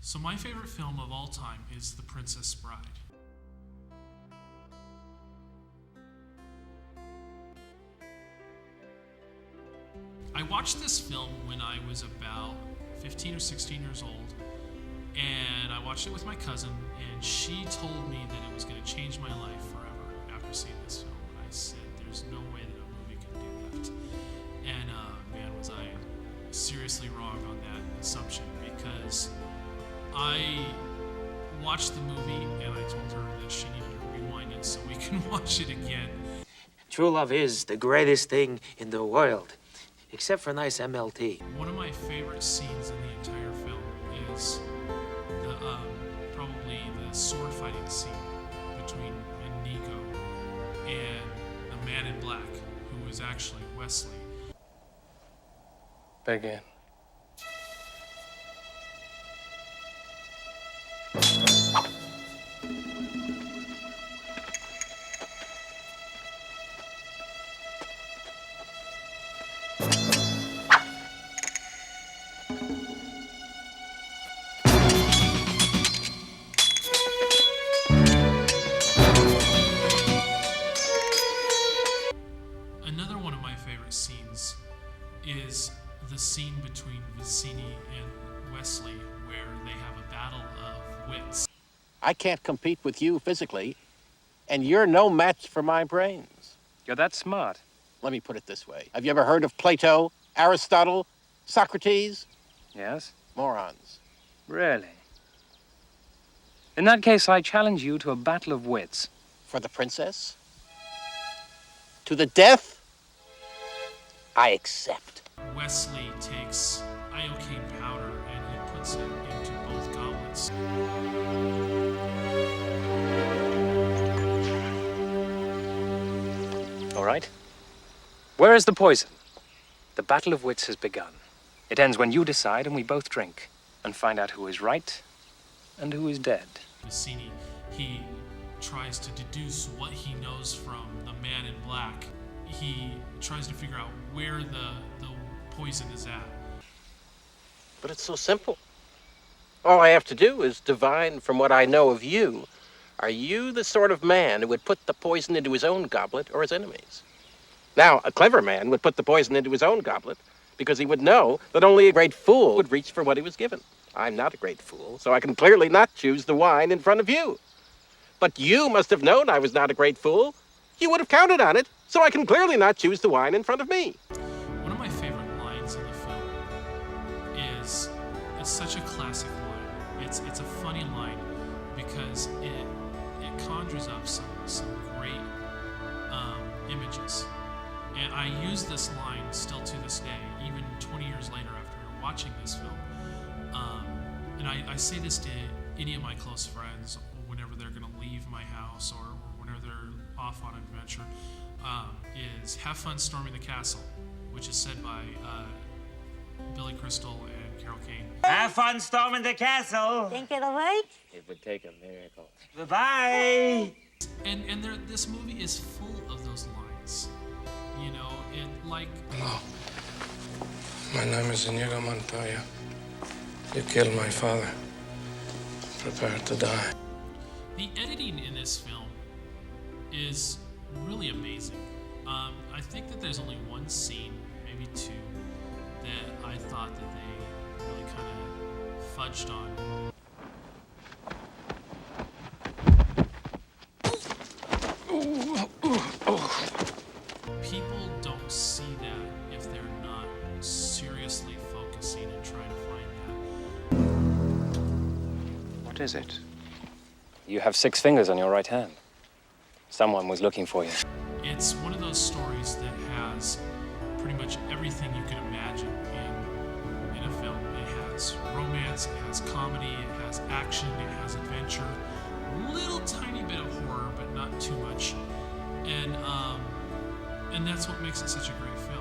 So my favorite film of all time is The Princess Bride. I watched this film when I was about 15 or 16 years old, and I watched it with my cousin, and she told me that it was going to change my life forever after seeing this film. I said, there's no way that a movie can do that. And man, was I seriously wrong on that assumption, because I watched the movie and I told her that she needed to rewind it so we can watch it again. True love is the greatest thing in the world, except for nice MLT. One of my favorite scenes in the entire film is probably the sword fighting scene between Inigo and the man in black, who is actually Wesley. Begin. Another one of my favorite scenes is the scene between Vicini and Wesley, where they have a battle of wits. I can't compete with you physically, and you're no match for my brains. You're that smart. Let me put it this way. Have you ever heard of Plato, Aristotle, Socrates? Yes? Morons. Really? In that case, I challenge you to a battle of wits. For the princess? To the death? I accept. Wesley takes iocane powder and he puts it into both goblets. All right. Where is the poison? The battle of wits has begun. It ends when you decide and we both drink and find out who is right and who is dead. Vicini, he tries to deduce what he knows from the man in black. He tries to figure out where the poison is at. But it's so simple. All I have to do is divine from what I know of you. Are you the sort of man who would put the poison into his own goblet or his enemy's? Now, a clever man would put the poison into his own goblet because he would know that only a great fool would reach for what he was given. I'm not a great fool, so I can clearly not choose the wine in front of you. But you must have known I was not a great fool. You would have counted on it, so I can clearly not choose the wine in front of me. One of my favorite lines in the film is, it's such a classic line. It's a funny line because it conjures up some great images. And I use this line still to this day, even 20 years later after watching this film. And I say this to any of my close friends whenever they're going to leave my house or whenever they're off on an adventure, is have fun storming the castle, which is said by Billy Crystal and Carol Kane. Have fun storming the castle. Think it'll work? It would take a miracle. Bye-bye. And this movie is full of those lines. You know, it like... Hello. My name is Inigo Montoya. You killed my father. Prepare to die. The editing in this film is really amazing. I think that there's only one scene, maybe two, that I thought that they really kind of fudged on. People don't see that if they're not seriously focusing and trying to find that. What is it? You have 6 fingers on your right hand. Someone was looking for you. It's one of those stories that has pretty much everything you can imagine in a film. It has romance, it has comedy, it has action, it has adventure, little tiny bit of horror, but not too much. And that's what makes it such a great film.